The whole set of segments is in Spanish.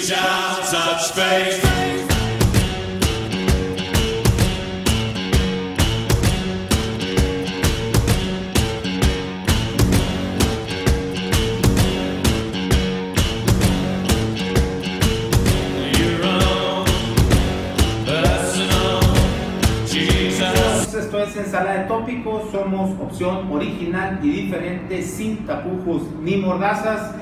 shall touch faith. Esto es Ensalada de Tópicos, somos opción original y diferente, sin tapujos ni mordazas,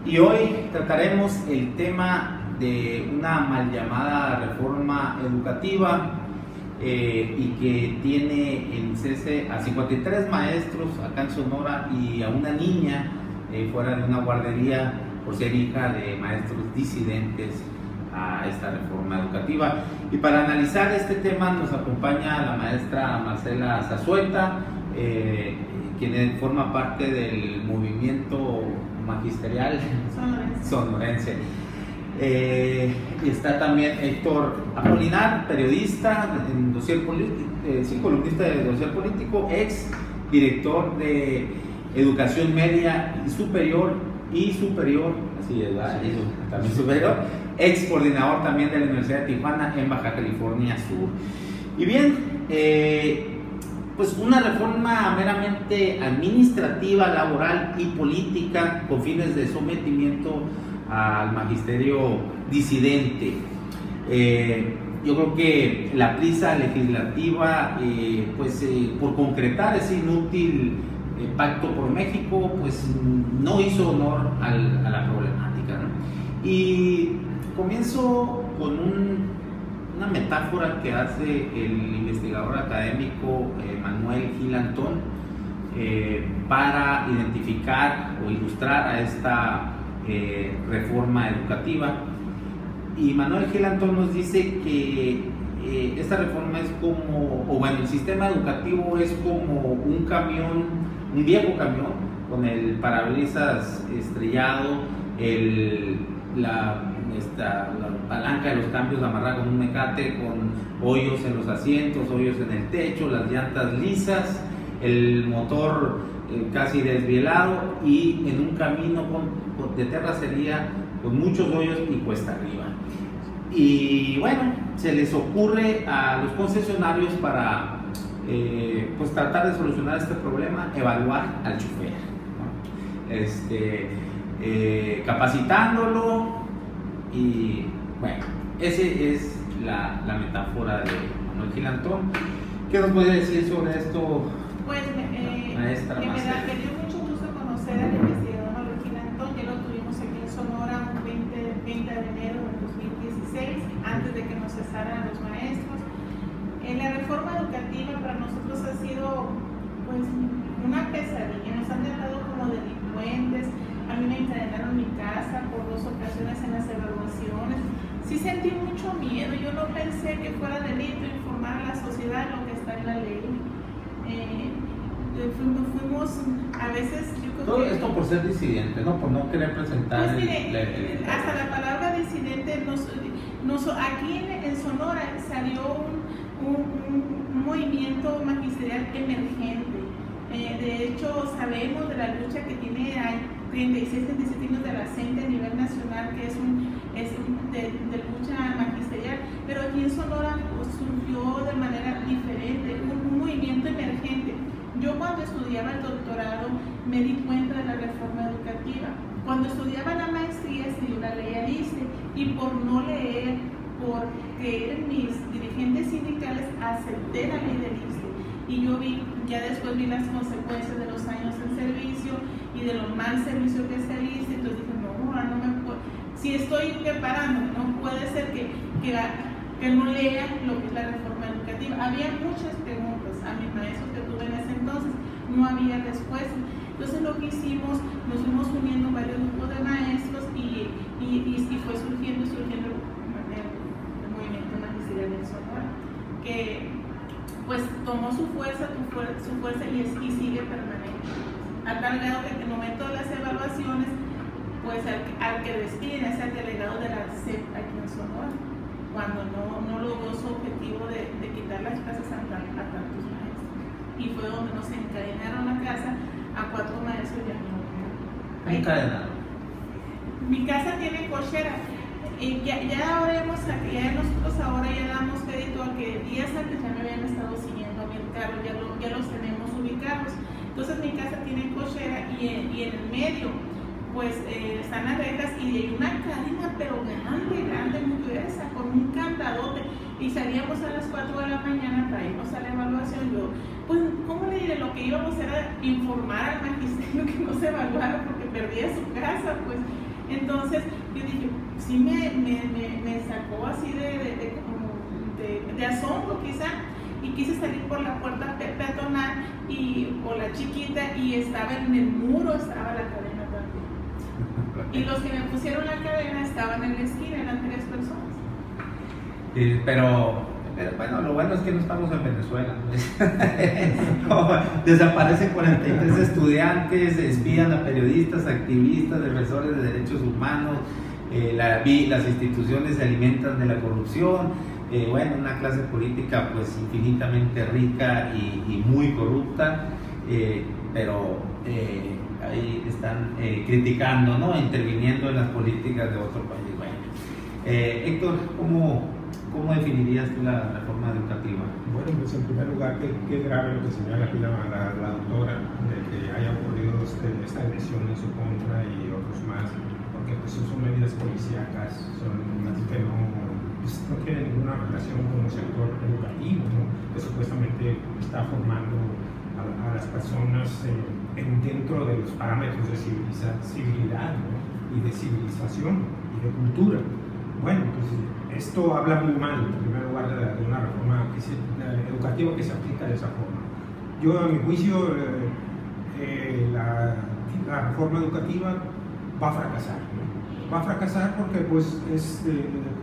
y hoy trataremos el tema de una mal llamada reforma educativa y que tiene en cese a 53 maestros acá en Sonora y a una niña fuera de una guardería por ser hija de maestros disidentes a esta reforma educativa. Y para analizar este tema nos acompaña la maestra Marcela Zazueta, quien forma parte del movimiento magisterial sonorense. Y está también Héctor Apolinar, periodista, columnista de Dossier Político, ex director de Educación Media y Superior, así es, también superior, ex coordinador también de la Universidad de Tijuana en Baja California Sur. Y bien, pues una reforma meramente administrativa, laboral y política con fines de sometimiento al magisterio disidente. Yo creo que la prisa legislativa, por concretar ese inútil Pacto por México, pues no hizo honor a la problemática, ¿no? Y comienzo con una metáfora que hace el investigador académico Manuel Gil Antón para identificar o ilustrar a esta reforma educativa. Y Manuel Gil Antón nos dice que esta reforma es como, el sistema educativo es como un camión, un viejo camión con el parabrisas estrellado, la palanca de los cambios amarrada con un mecate, con hoyos en los asientos, hoyos en el techo, las llantas lisas, el motor casi desvielado y en un camino de terracería con muchos hoyos y cuesta arriba. Y bueno, se les ocurre a los concesionarios para tratar de solucionar este problema, evaluar al chofer, ¿no? Capacitándolo. Y bueno, esa es la metáfora de Manuel Gil Antón. ¿Qué nos puede decir sobre esto, pues, maestra? Me dio mucho gusto conocer al investigador Manuel Gil Antón. Ya lo tuvimos aquí en Sonora un 20 de enero del 2016, antes de que nos cesaran los maestros. La reforma educativa para nosotros ha sido pues una pesadilla. Nos han dejado como delincuentes. A mí me encadenaron mi casa por 2 ocasiones en las evaluaciones. Sí sentí mucho miedo. Yo no pensé que fuera delito informar a la sociedad lo que está en la ley. Fuimos a veces... Todo esto por ser disidente, ¿no? Por no querer presentar... Pues mire, hasta la palabra disidente, aquí en Sonora salió un movimiento magisterial emergente. De hecho, sabemos de la lucha que tiene 36 disciplinas de la CENTE a nivel nacional, que es de lucha magisterial, pero aquí en Sonora surgió de manera diferente, un movimiento emergente. Yo cuando estudiaba el doctorado me di cuenta de la reforma educativa. Cuando estudiaba la maestría se dio la ley Aliste, y por no leer, por creer en mis dirigentes sindicales, acepté la ley de Aliste. Y yo ya después vi las consecuencias de los años en servicio y de lo mal servicio que se hizo. Entonces dije, no me puedo, si estoy preparando, no puede ser que no lea lo que es la reforma educativa. Había muchas preguntas a mis maestros que tuve en ese entonces, no había respuesta. Entonces lo que hicimos, nos fuimos uniendo varios grupos de maestros y fue surgiendo el movimiento magisterial en Sonora, que pues tomó su fuerza y sigue permanente, a tal grado que en el momento de las evaluaciones, pues al que despiden es el delegado de la CEP aquí en Sonora, cuando no logró su objetivo de quitar las clases a tantos maestros. Y fue donde nos encadenaron a casa a 4 maestros y a mí. Encadenaron. Mi casa tiene cochera, ya nosotros ahora ya damos crédito a que días antes ya me habían estado siguiendo a mi carro, ya los tenemos ubicados. Entonces mi casa tiene cochera y en el medio pues están las rejas y hay una cadena pero grande, muy gruesa, con un candadote, y salíamos a las 4 de la mañana para irnos a la evaluación. Yo, pues, ¿cómo le diré? Lo que íbamos era informar al magisterio que no se evaluara porque perdía su casa, pues. Entonces yo dije, sí me sacó así de asombro quizá, y quise salir por la puerta peatonal o la chiquita, y estaba en el muro, estaba la cadena también. Y los que me pusieron la cadena estaban en la esquina, eran 3 personas. Pero bueno, lo bueno es que no estamos en Venezuela. No, desaparecen 43 estudiantes, espían a periodistas, activistas, defensores de derechos humanos, las instituciones se alimentan de la corrupción. Bueno, una clase política pues infinitamente rica y muy corrupta, pero ahí están criticando, ¿no? Interviniendo en las políticas de otro país. Bueno, Héctor, ¿cómo definirías tú la reforma educativa? Bueno, pues en primer lugar, qué grave lo que señala aquí la doctora, de que haya ocurrido esta agresión en su contra y otros más, porque pues son medidas policíacas, son las que no tienen ninguna relación con un sector educativo, ¿no? Que supuestamente está formando a las personas dentro de los parámetros de civilidad, ¿no? Y de civilización y de cultura. Bueno, pues esto habla muy mal, en primer lugar, de una reforma educativa que se aplica de esa forma. Yo, a mi juicio, la reforma educativa va a fracasar, ¿no? Va a fracasar porque pues,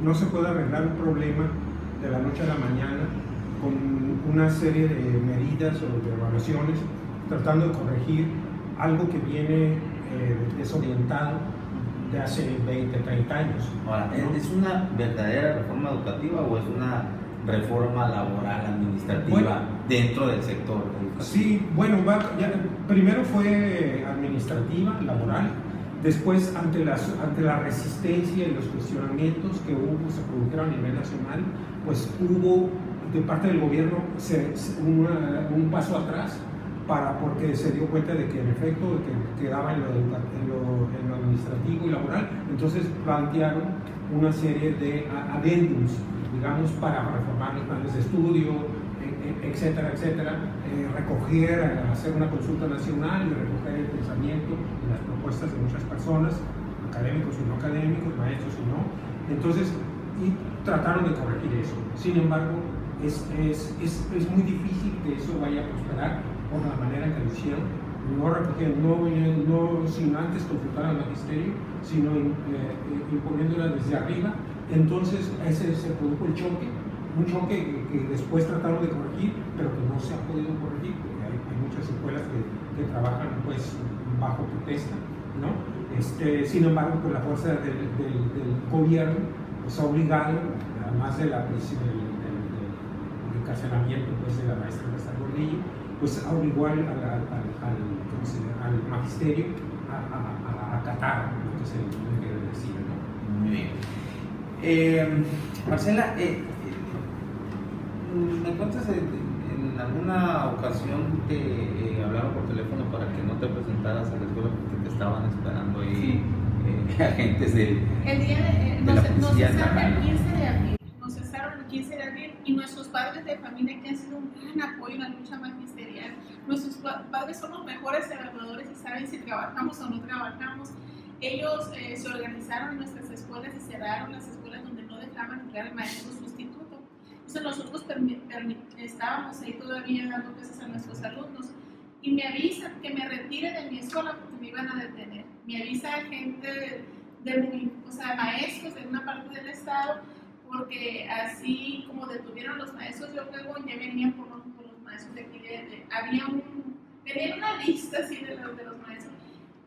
no se puede arreglar un problema de la noche a la mañana con una serie de medidas o de evaluaciones tratando de corregir algo que viene desorientado de hace 20, 30 años. Ahora, ¿es una verdadera reforma educativa o es una reforma laboral administrativa dentro del sector educativo? Sí, bueno, primero fue administrativa, laboral. Después, ante la resistencia y los cuestionamientos que se produjeron a nivel nacional, pues hubo de parte del gobierno un paso atrás, porque se dio cuenta de que en efecto quedaba en lo administrativo y laboral. Entonces plantearon una serie de adendums, digamos, para reformar los planes de estudio, etcétera, etcétera, hacer una consulta nacional y recoger el pensamiento y las propuestas de muchas personas, académicos y no académicos, maestros y no. Entonces, y trataron de corregir eso. Sin embargo, es muy difícil que eso vaya a prosperar por la manera en que lo hicieron, no sin antes consultar al magisterio, sino imponiéndola desde arriba. Entonces se produjo el choque, un choque que después trataron de corregir, pero que no se ha podido corregir, porque hay muchas escuelas que trabajan pues bajo protesta, ¿no? Sin embargo, pues la fuerza del gobierno pues, ha obligado, además del encarcelamiento pues, de la maestra Gordillo, pues obligó al magisterio a acatar lo que se le decía, ¿no? Muy bien. Marcela, ¿me cuentas en alguna ocasión te hablaron por teléfono para que no te presentaras a la escuela porque te estaban esperando ahí agentes de la Policía Nacional? Nos cesaron el 15 de abril y nuestros padres de familia, que han sido un gran apoyo en la lucha magisterial, nuestros padres son los mejores evaluadores y saben si trabajamos o no trabajamos. Ellos se organizaron en nuestras escuelas y cerraron las escuelas donde no dejaban entrar el maestro sustituto. Entonces nosotros estábamos ahí todavía dando clases a nuestros alumnos y me avisan que me retire de mi escuela porque me iban a detener. Me avisa gente maestros de una parte del estado, porque así como detuvieron los maestros de Obregón, ya venían por los maestros de aquí. Tenía una lista así de los maestros.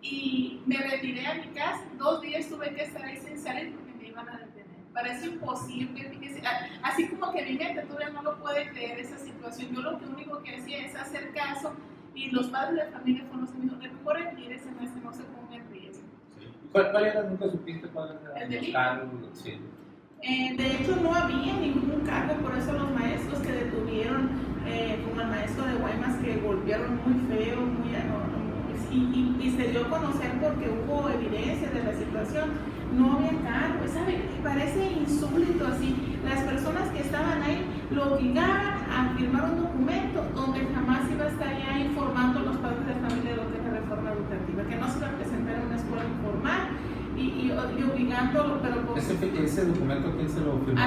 Y me retiré a mi casa. 2 días tuve que estar ahí sin salir porque me iban a detener. Parece imposible. Así como que mi mente todavía no lo puede creer esa situación. Yo lo único que hacía es hacer caso. Y los padres de familia fueron los que me dijeron, mejor retírese, maestro, no se ponga en riesgo. ¿Cuál era? ¿Nunca supiste cuál era? El delito. Sí. De hecho, no había ningún cargo, por eso los maestros que detuvieron, como el maestro de Guaymas, que golpearon muy feo, y se dio a conocer porque hubo evidencia de la situación, no había cargo. ¿Sabe? Parece insólito así. Las personas que estaban ahí lo obligaban a firmar un documento donde jamás iba a estar ya informando a los padres de familia de lo que es la reforma educativa, que no se iba a presentar en una escuela informal. Y obligándolo, pero ese documento, ¿quién se lo firmó?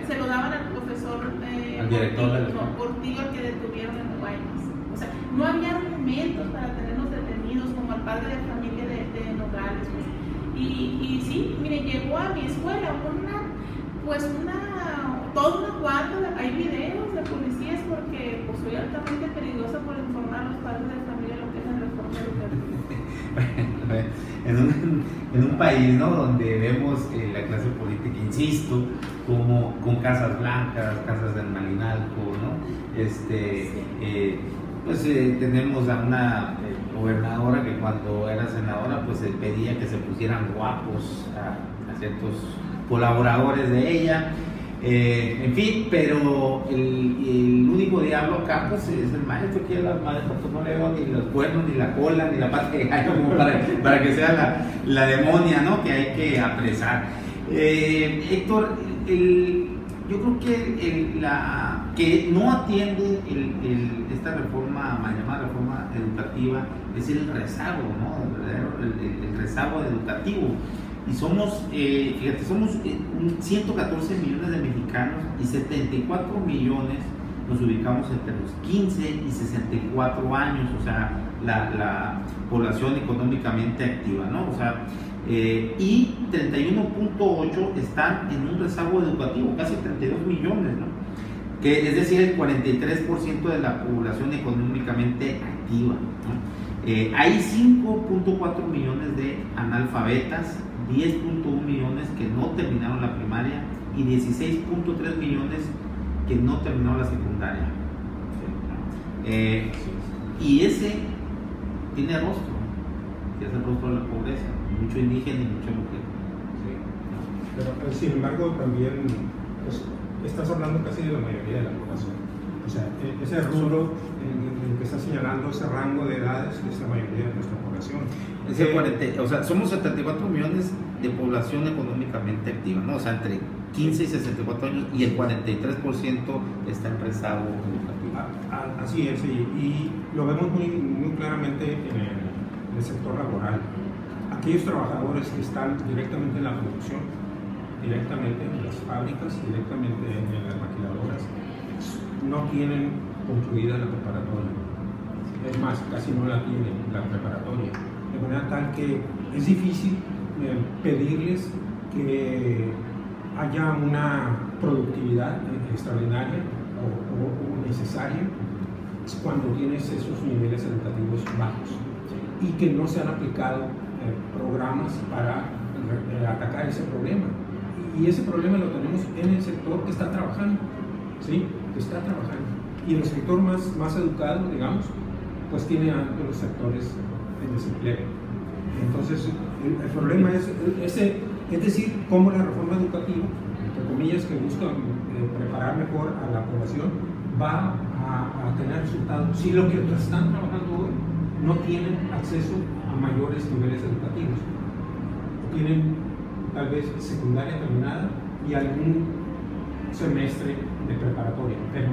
Se lo daban al profesor al director del Portillo, al que detuvieron en Guaymas. O sea, no había argumentos para tenerlos detenidos, como al padre de familia de Nogales. Pues. Y sí, mire, llegó a mi escuela toda una cuadra, hay videos de policías porque pues, soy altamente peligrosa por informar a los padres de familia lo que es la reforma educativa. En un país, ¿no?, donde vemos la clase política, insisto, como con casas blancas, casas del Malinalco, ¿no? Tenemos a una gobernadora que cuando era senadora pues pedía que se pusieran guapos a ciertos colaboradores de ella. En fin, pero el único diablo acá pues, es el maestro, que la maestra pues, no le veo ni los cuernos, ni la cola, ni la pata de gallo como para que sea la demonia, ¿no?, que hay que apresar. Héctor, yo creo que no atiende esta reforma, mal llamada reforma educativa, es el rezago, ¿no?, el rezago educativo. Y somos 114 millones de mexicanos y 74 millones nos ubicamos entre los 15 y 64 años, o sea, la población económicamente activa, ¿no? O sea, y 31.8 están en un rezago educativo, casi 32 millones, ¿no? Que es decir, el 43% de la población económicamente activa, ¿no? Hay 5.4 millones de analfabetas, 10.1 millones que no terminaron la primaria y 16.3 millones que no terminaron la secundaria. Y ese tiene rostro, que es el rostro de la pobreza, mucho indígena y mucha mujer. Sí. Pero sin embargo también pues, estás hablando casi de la mayoría de la población. O sea, ese rubro en el que estás señalando, ese rango de edades, es la mayoría de nuestra población. O sea, somos 74 millones de población económicamente activa, ¿no? O sea, entre 15 y 64 años, y el 43% está en rezago educativo. Así es, y lo vemos muy claramente en el sector laboral. Aquellos trabajadores que están directamente en la producción, directamente en las fábricas, directamente en las maquiladoras, no tienen concluida la preparatoria. Es más, casi no la tienen, la preparatoria. De manera tal que es difícil pedirles que haya una productividad extraordinaria o necesaria cuando tienes esos niveles educativos bajos y que no se han aplicado programas para atacar ese problema. Y ese problema lo tenemos en el sector que está trabajando, ¿sí? Que está trabajando. Y el sector más educado, digamos, pues tiene a los sectores en desempleo. Entonces, el problema es decir, cómo la reforma educativa, entre comillas, que busca preparar mejor a la población, va a tener resultados. Si lo que están trabajando hoy no tienen acceso a mayores niveles educativos, tienen tal vez secundaria terminada y algún semestre de preparatoria, pero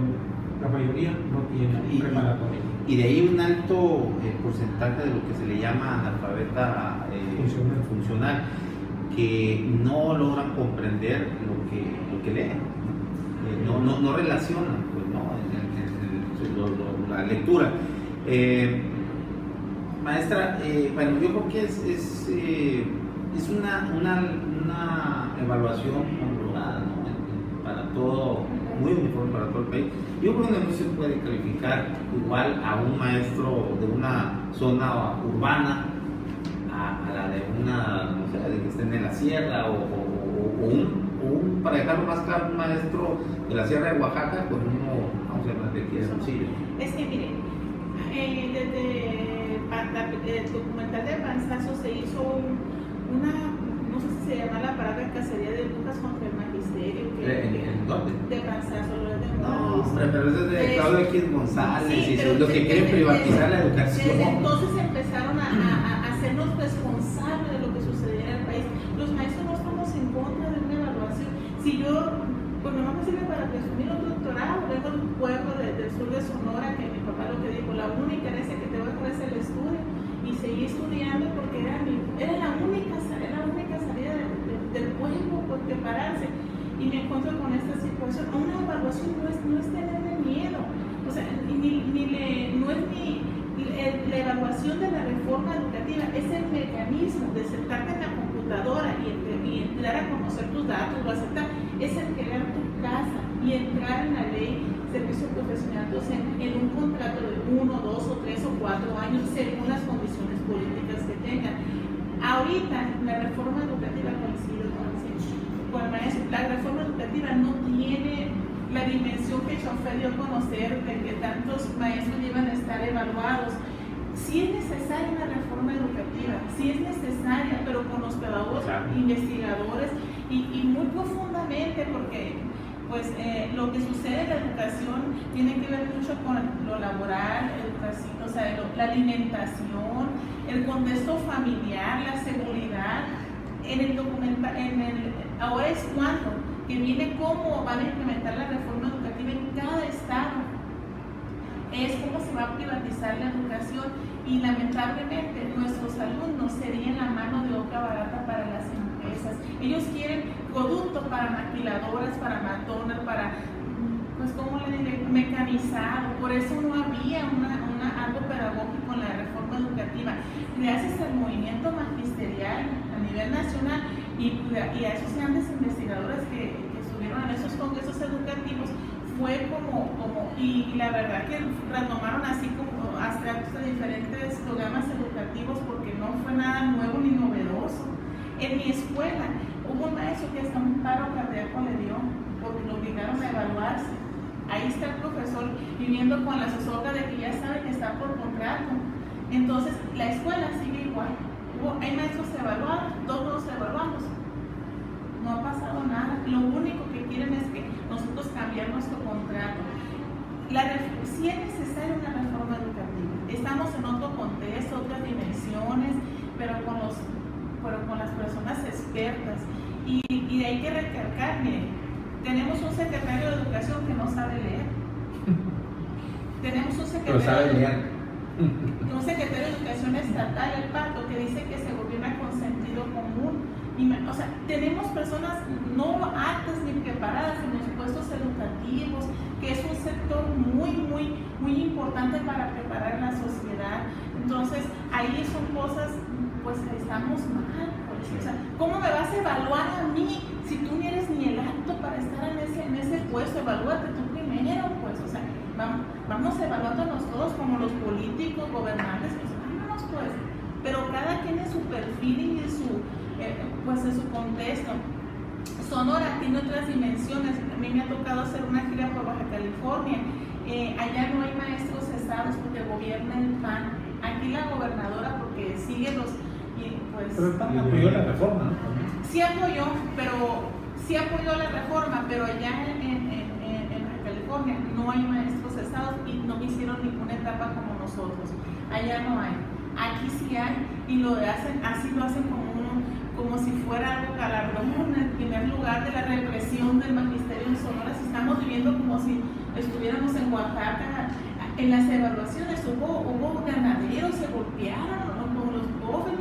la mayoría no tiene preparatoria. Y de ahí un alto porcentaje de lo que se le llama analfabeta funcional, que no logran comprender lo que leen, no relacionan, pues, ¿no? La lectura. Maestra, bueno, yo creo que es una evaluación controlada, ¿no? Para todo, muy uniforme para todo el país. Yo creo que no se puede calificar igual a un maestro de una zona urbana a la de una, no sé, de que esté en la sierra o un, para dejarlo más claro, un maestro de la sierra de Oaxaca con uno, vamos a hablar de aquí de Hermosillo. Es que miren, desde el documental de Panzazo se hizo no sé si se llama la palabra cacería de brujas contra el magisterio. ¿En dónde? De Panzazo, de No, hombre, pero eso es de Claudio X González, sí, y son los que quieren privatizar la educación. Desde entonces empezaron a hacernos responsables de lo que sucedía en el país. Los maestros no estamos en contra de una evaluación. Si yo, pues no me sirve para presumir un doctorado, vengo de un pueblo del sur de Sonora, que mi papá lo que dijo, la única herencia que te voy a dejar es el estudio, y seguí estudiando porque era la única salida del pueblo, por prepararse. Y me encuentro con esta situación. Una evaluación no es tenerle miedo, o sea, no es la evaluación de la reforma educativa, es el mecanismo de sentarte en la computadora y entrar a conocer tus datos, lo aceptar, es el crear tu casa y entrar en la ley servicio profesional docente en un contrato de 1, 2 o 3 o 4 años según las condiciones políticas que tengan. Ahorita la reforma educativa coincide con el maestro. La reforma educativa no tiene la dimensión que Chauffeur dio a conocer de que tantos maestros iban a estar evaluados. Sí es necesaria una reforma educativa, sí es necesaria, pero con los pedagogos, investigadores y muy profundamente, porque pues lo que sucede en la educación tiene que ver mucho con lo laboral, educación, o sea, la alimentación, el contexto familiar, la seguridad. Ahora es cuando que viene cómo van a implementar la reforma educativa en cada estado, es cómo se va a privatizar la educación, y lamentablemente nuestros alumnos serían la mano de obra barata para las empresas. Ellos quieren productos para maquiladoras, para McDonald's, para, pues como le diré, mecanizado. Por eso no había algo pedagógico en la reforma educativa. Gracias al movimiento magisterial a nivel nacional y a esos grandes investigadores que estuvieron en esos congresos educativos, fue y la verdad que retomaron así como abstractos de diferentes programas educativos, porque no fue nada nuevo ni novedoso. En mi escuela hubo un maestro que hasta un paro cardíaco le dio porque lo obligaron a evaluarse. Ahí está el profesor viviendo con la zozobra de que ya sabe que está por contrato. Entonces la escuela sigue igual. Hay maestros evaluados, todos los evaluamos. No ha pasado nada. Lo único que quieren es que nosotros cambiar nuestro contrato. Sí es necesaria una reforma educativa. Estamos en otro contexto, otras dimensiones, pero con las personas expertas. Y hay que recalcar, miren, tenemos un secretario de Educación que no sabe leer. Tenemos un secretario de Educación Estatal, el Pato, que dice que se gobierna con sentido común. O sea, tenemos personas no aptas ni preparadas en los puestos educativos, que es un sector muy importante para preparar la sociedad. Entonces, ahí son cosas, pues estamos mal. Pues, o sea, ¿cómo me vas a evaluar a mí si tú ni eres ni el apto para estar en ese puesto? Evalúate tú primero, pues, o sea, vamos evaluándonos todos como los políticos, gobernantes, pues vámonos, pues, pero cada quien en su perfil y en su contexto. Sonora tiene otras dimensiones. A mí me ha tocado hacer una gira por Baja California. Allá no hay maestros cesados porque gobierna el PAN. Aquí la gobernadora, porque sigue Pero el PAN apoyó la reforma, ¿no? Sí apoyó la reforma, pero allá en Baja California no hay maestros cesados y no hicieron ninguna etapa como nosotros. Allá no hay. Aquí sí hay, y lo hacen como si fuera algo galardón en el primer lugar de la represión del magisterio en Sonora. Si estamos viviendo como si estuviéramos en Oaxaca. En las evaluaciones hubo ganaderos, se golpearon con los profes.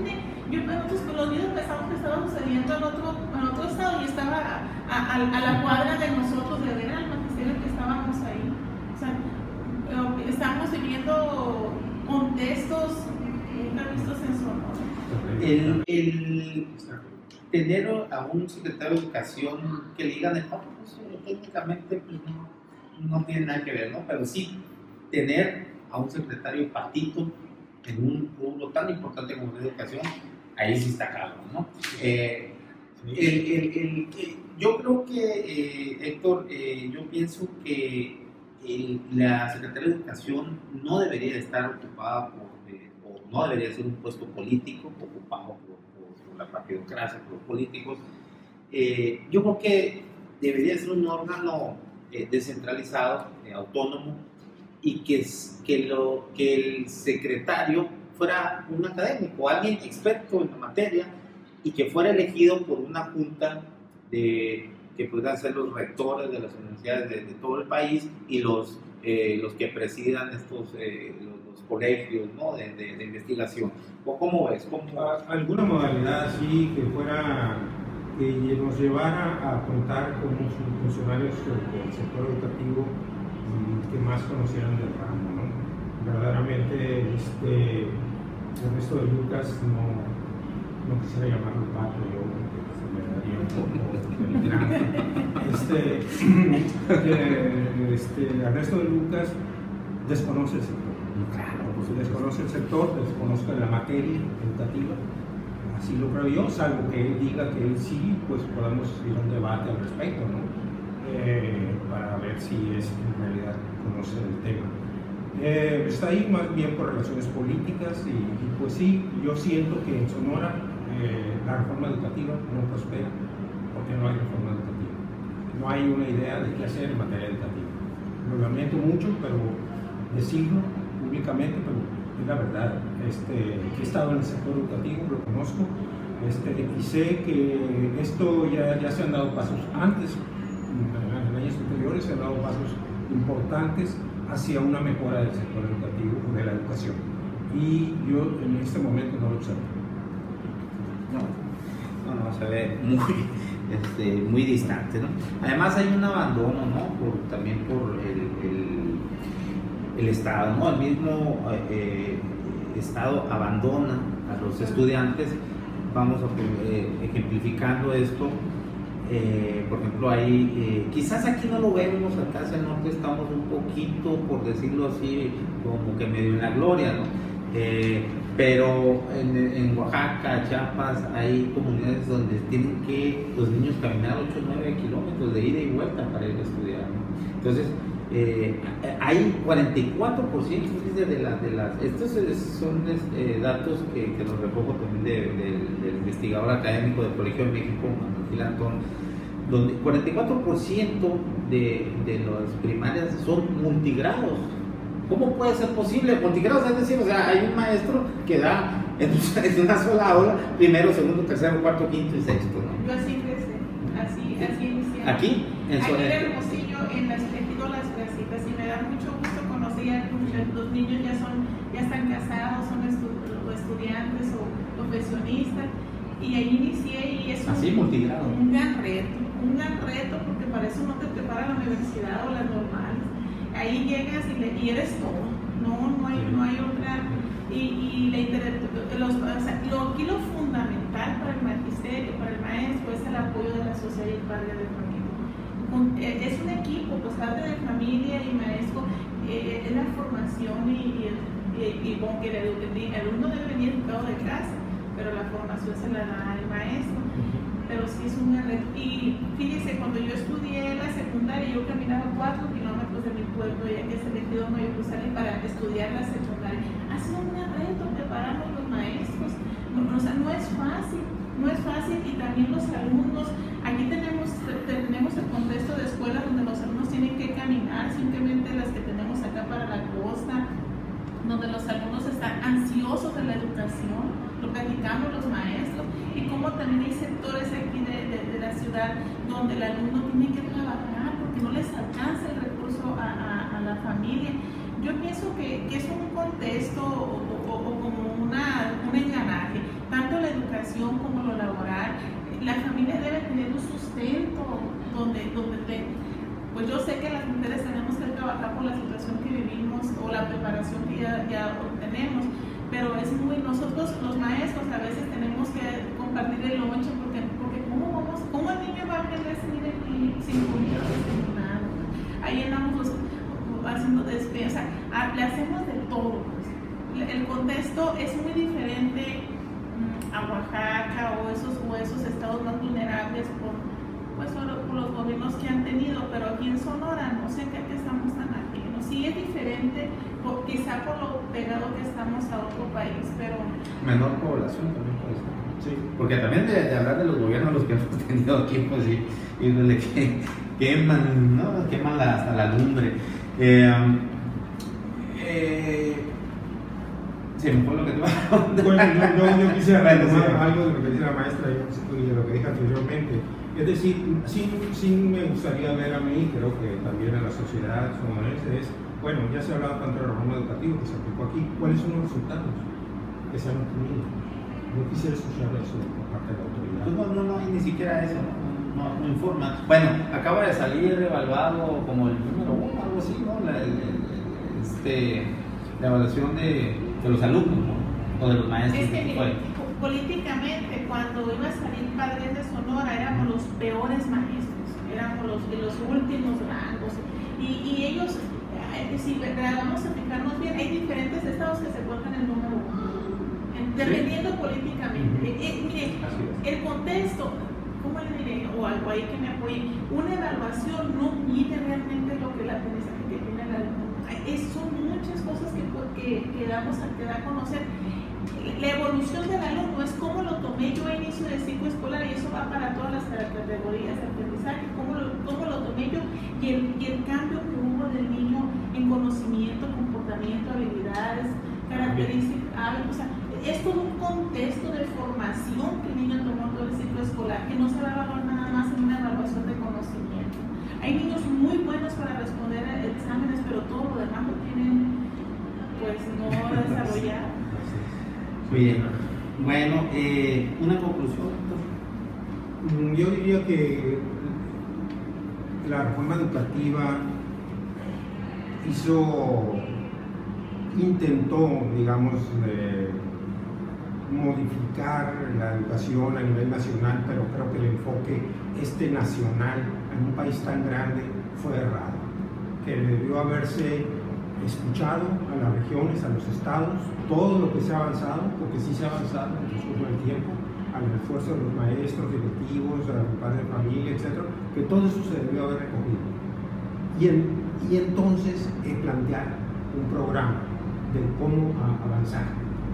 Nosotros con los videos pensamos que estaba sucediendo en otro estado, y estaba a la cuadra de nosotros, de ver al magisterio que estábamos ahí. O sea, estamos viviendo contextos nunca vistos en Sonora. El tener a un secretario de Educación que le digan, pues, técnicamente pues, no tiene nada que ver, ¿no? Pero sí tener a un secretario patito en un rubro tan importante como la educación, ahí sí está claro, ¿no? Yo creo que, Héctor, yo pienso que la Secretaría de Educación no debería estar ocupada o no debería ser un puesto político ocupado por por la partidocracia, por los políticos. Yo creo que debería ser un órgano descentralizado, autónomo, y que el secretario fuera un académico, alguien experto en la materia, y que fuera elegido por una junta que puedan ser los rectores de las universidades de todo el país y los que presidan estos los colegios, ¿no? de investigación. ¿O cómo ves? Alguna modalidad así que nos llevara a contar con funcionarios del sector educativo que más conocieran del ramo, ¿no? Verdaderamente Ernesto de Lucas no quisiera llamarlo pato, yo se me daría un poco Ernesto de Lucas desconoce el sector. Claro, desconoce el sector, desconoce la materia educativa. Así lo creo yo, salvo que él diga que él sí, pues podamos ir a un debate al respecto, ¿no? Para ver si en realidad conoce el tema. Está ahí más bien por relaciones políticas y pues sí, yo siento que en Sonora la reforma educativa no prospera porque no hay reforma educativa. No hay una idea de qué hacer en materia educativa. Lo lamento mucho, pero decirlo públicamente, pero es la verdad. Que he estado en el sector educativo, lo conozco, y sé que esto ya se han dado pasos antes, en años anteriores se han dado pasos importantes hacia una mejora del sector educativo, de la educación. Y yo en este momento no lo observo. No, se ve muy distante, ¿no? Además hay un abandono, ¿no? También por el Estado, ¿no? El mismo Estado abandona a los estudiantes. Vamos ejemplificando esto. Por ejemplo, ahí, quizás aquí no lo vemos, acá en el norte estamos un poquito, por decirlo así, como que medio en la gloria, ¿no? Pero en Oaxaca, Chiapas, hay comunidades donde tienen que los niños caminar 8 o 9 kilómetros de ida y vuelta para ir a estudiar, ¿no? Entonces, hay 44% de las estos son datos que los recojo también del investigador académico del Colegio de México, Manuel Gil Antón, donde 44% de las primarias son multigrados. ¿Cómo puede ser posible? Multigrados, es decir, o sea, hay un maestro que da en una sola aula primero, segundo, tercero, cuarto, quinto y sexto, ¿no? Yo así empecé, así inicié. ¿Aquí? En Hermosillo, en las clasitas, y me da mucho gusto conocer a los niños ya están casados, son estudiantes o profesionistas, y ahí inicié y es un gran reto, porque para eso no te prepara la universidad o las normales. Ahí llegas y eres todo, no hay otra. Y aquí lo fundamental para el magisterio, para el maestro, es el apoyo de la sociedad y el padre de familia. Es un equipo, pues padre de familia y maestro, es la formación y el alumno debe venir educado de casa, pero la formación se la da el maestro. Pero sí es un reto. Y fíjese, cuando yo estudié la secundaria, yo caminaba 4 kilómetros de mi pueblo, ya que es el ejido Nuevo Jerusalén, para estudiar la secundaria. Ha sido un reto prepararnos los maestros. O sea, no es fácil, y también los alumnos. Aquí tenemos el contexto de escuela donde los alumnos tienen que caminar, simplemente las que tenemos acá para la costa, donde los alumnos están ansiosos de la educación, lo platicamos los maestros, y como también hay sectores aquí de la ciudad donde el alumno tiene que trabajar porque no les alcanza el recurso a la familia. Yo pienso que es un contexto o como un engranaje, tanto la educación como lo laboral. La familia debe tener un sustento donde pues yo sé que las mujeres tenemos que trabajar por la situación que vivimos o la preparación que ya obtenemos, pero nosotros los maestros a veces tenemos que compartir el lonche porque ¿cómo el niño va a aprender sin comida desayunado? Ahí andamos haciendo despensa, le hacemos de todo. El contexto es muy diferente a Oaxaca o esos estados más vulnerables por los gobiernos que han tenido, pero aquí en Sonora no sé qué estamos tan ajenos. Sí es diferente, quizá por lo pegado que estamos a otro país, pero menor población también puede ser. Sí. Porque también de hablar de los gobiernos los que hemos tenido aquí, pues sí, híjole, que queman, ¿no? Queman hasta la lumbre. Se me fue lo que te iba a preguntar. Bueno, yo quisiera Bueno, retomar sí. algo de lo que dice la maestra y de lo que dije anteriormente. Es decir, sí me gustaría ver a mí, creo que también a la sociedad sonorense, bueno, ya se ha hablado tanto de la reforma educativa que se aplicó aquí, ¿cuáles son los resultados que se han obtenido? No quisiera escuchar eso por parte de la autoridad. No, ni siquiera eso, no informa. Bueno, acaba de salir evaluado como el número 1, algo así, ¿no? La evaluación de los alumnos, ¿no? O de los maestros. Es que políticamente, cuando iba a salir Padres de Sonora, éramos los peores maestros, éramos los de los últimos rangos. Y ellos, si vamos a fijarnos bien, hay diferentes estados que se colocan el número 1, dependiendo políticamente. Mire, el contexto, ¿cómo le diré? O algo ahí que me apoye. Una evaluación no mide realmente lo que el aprendizaje que tiene el alumno. Son muchas cosas que damos a conocer. La evolución del alumno es cómo lo tomé yo a inicio del ciclo escolar, y eso va para todas las categorías de aprendizaje, cómo lo tomé yo, y el cambio que hubo del niño en conocimiento, comportamiento, habilidades, características, hábitos. O sea, es todo un contexto de formación que el niño tomó todo el ciclo escolar, que no se va a evaluar nada más en una evaluación de conocimiento. Hay niños muy buenos para responder a exámenes, pero todo lo demás lo tienen, pues, no desarrollado. Bien. Bueno, una conclusión. Yo diría que la reforma educativa intentó, digamos, modificar la educación a nivel nacional, pero creo que el enfoque nacional en un país tan grande fue errado, que debió haberse escuchado a las regiones, a los estados, todo lo que se ha avanzado, porque sí se ha avanzado en el transcurso del tiempo, al esfuerzo de los maestros, directivos, a los padres de familia, etc., que todo eso se debió haber recogido. Y entonces plantear un programa de cómo avanzar,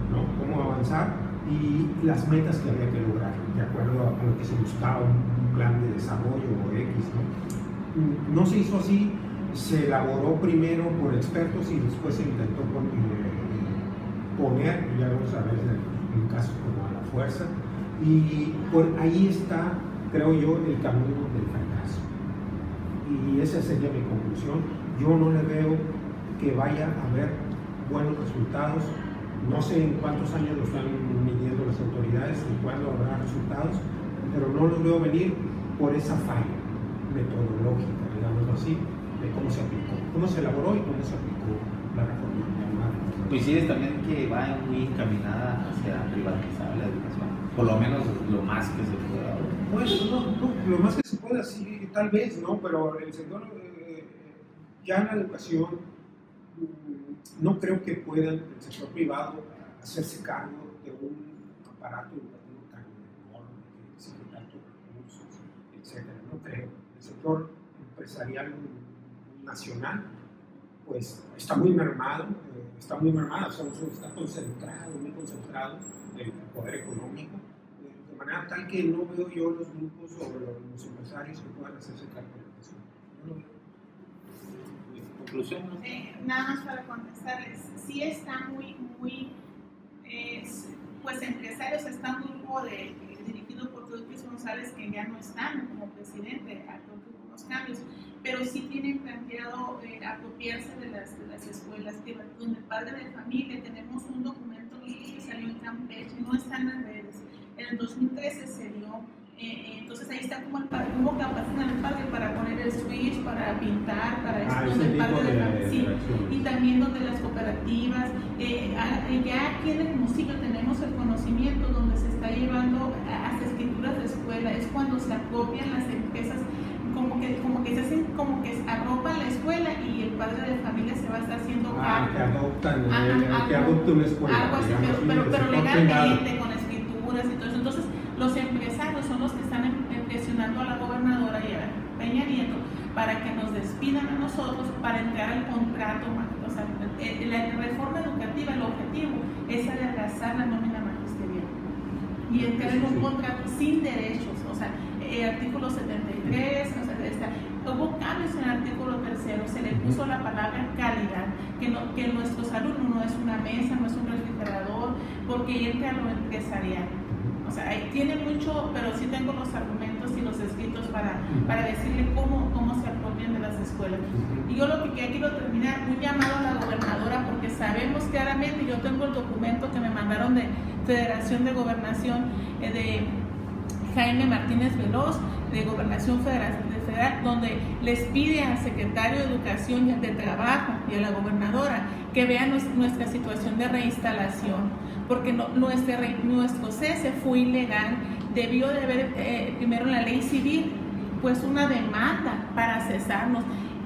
¿no? Cómo avanzar y las metas que había que lograr, de acuerdo a lo que se buscaba, un plan de desarrollo o X, ¿no? No se hizo así. Se elaboró primero por expertos y después se intentó poner, ya vamos a ver en casos como a la fuerza, y por ahí está, creo yo, el camino del fracaso. Y esa sería mi conclusión. Yo no le veo que vaya a haber buenos resultados. No sé en cuántos años lo están midiendo las autoridades, en cuándo habrá resultados, pero no los veo venir por esa falla metodológica, digámoslo así, de cómo se aplicó, cómo se elaboró y cómo se aplicó la reforma. Coincides también que va muy encaminada hacia privatizar la educación, por lo menos lo más que se pueda. Bueno, no, lo más que se pueda, sí, tal vez, ¿no? Pero el sector, ya en la educación, no creo que pueda el sector privado hacerse cargo de un aparato educativo tan enorme que exige tantos recursos, etc. No creo. El sector empresarial nacional, pues está muy mermado, está muy concentrado, muy concentrado el poder económico, de manera tal que no veo yo los grupos o los empresarios que puedan hacerse cargo de eso. No lo veo. Conclusión, ¿no? Nada más para contestarles, sí está muy pues empresarios, está un grupo dirigido por Luis González, que ya no están como presidente, hubo unos cambios, pero sí tienen planteado apropiarse de las escuelas, donde padre de familia, tenemos un documento que salió en Campeche, no está en las redes, en el 2013 se dio, entonces ahí está como capacitan al padre para poner el switch, para pintar, para esto, donde el padre de familia, sí, y también donde las cooperativas, ya aquí en el municipio tenemos el conocimiento donde se está llevando hasta escrituras de escuela, es cuando se apropian las empresas, como que se hacen, como que arropan la escuela y el padre de familia se va a estar haciendo cargo. Que adoptan, que adopte una escuela. Algo así, pero legalmente, con escrituras y todo eso. Entonces, los empresarios son los que están presionando a la gobernadora y a Peña Nieto para que nos despidan a nosotros para entrar al contrato. O sea, la reforma educativa, el objetivo es adelgazar la nómina magistral. y entrar en un contrato sin derechos. O sea, artículo 73, o sea, hubo cambios en el artículo 3, se le puso la palabra calidad, que nuestros alumnos no es una mesa, no es un refrigerador, porque entra a lo empresarial. O sea, tiene mucho, pero sí tengo los argumentos y los escritos para decirle cómo se apropian de las escuelas. Y yo lo que quiero terminar, un llamado a la gobernadora, porque sabemos claramente, yo tengo el documento que me mandaron de Federación de Gobernación, de Jaime Martínez Veloz, de Gobernación Federal, donde les pide al secretario de Educación y de Trabajo y a la gobernadora que vean nuestra situación de reinstalación, porque nuestro cese fue ilegal. Debió de haber primero en la ley civil pues una demanda para cesarnos.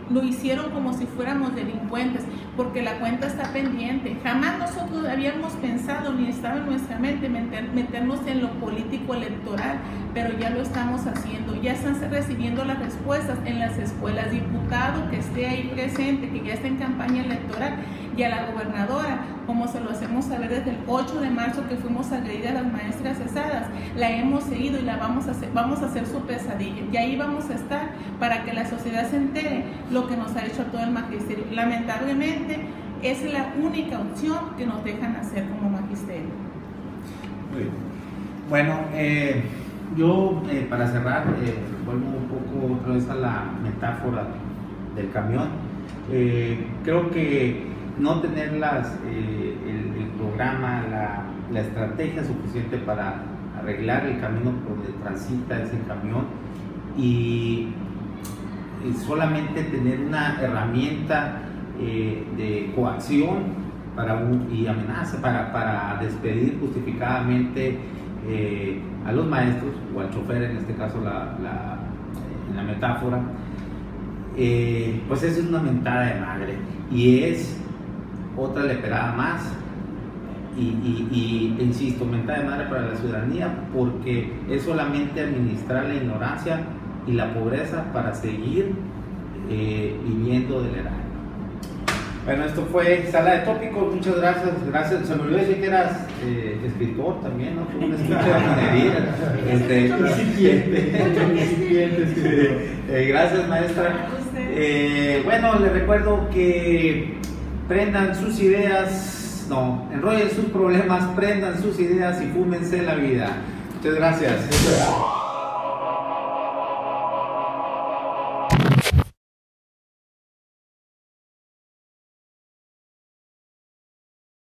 Lo hicieron como si fuéramos delincuentes, porque la cuenta está pendiente. Jamás nosotros habíamos pensado, ni estaba en nuestra mente, meternos en lo político electoral, pero ya lo estamos haciendo. Ya están recibiendo las respuestas en las escuelas. Diputado que esté ahí presente, que ya está en campaña electoral, y a la gobernadora, como se lo hacemos saber desde el 8 de marzo que fuimos agredidas las maestras cesadas, la hemos seguido y la vamos a hacer su pesadilla. Y ahí vamos a estar para que la sociedad se entere lo que nos ha hecho todo el magisterio. Lamentablemente es la única opción que nos dejan hacer como magisterio. Muy bien. Bueno, yo para cerrar, vuelvo un poco otra vez a la metáfora del camión. Creo que no tener el programa, la estrategia suficiente para arreglar el camino por donde transita ese camión y solamente tener una herramienta de coacción y amenaza para despedir justificadamente a los maestros o al chofer, en este caso en la metáfora, pues eso es una mentada de madre y es otra leperada más y insisto, mentada de madre para la ciudadanía, porque es solamente administrar la ignorancia y la pobreza para seguir viviendo del erario. Bueno, esto fue Sala de Tópicos. Muchas gracias. Se me olvidó decir que eras escritor también, ¿no? Fue un escritor de manería. Gracias, maestra. Bueno, les recuerdo que prendan sus ideas, enrollen sus problemas, prendan sus ideas y fúmense la vida. Muchas gracias.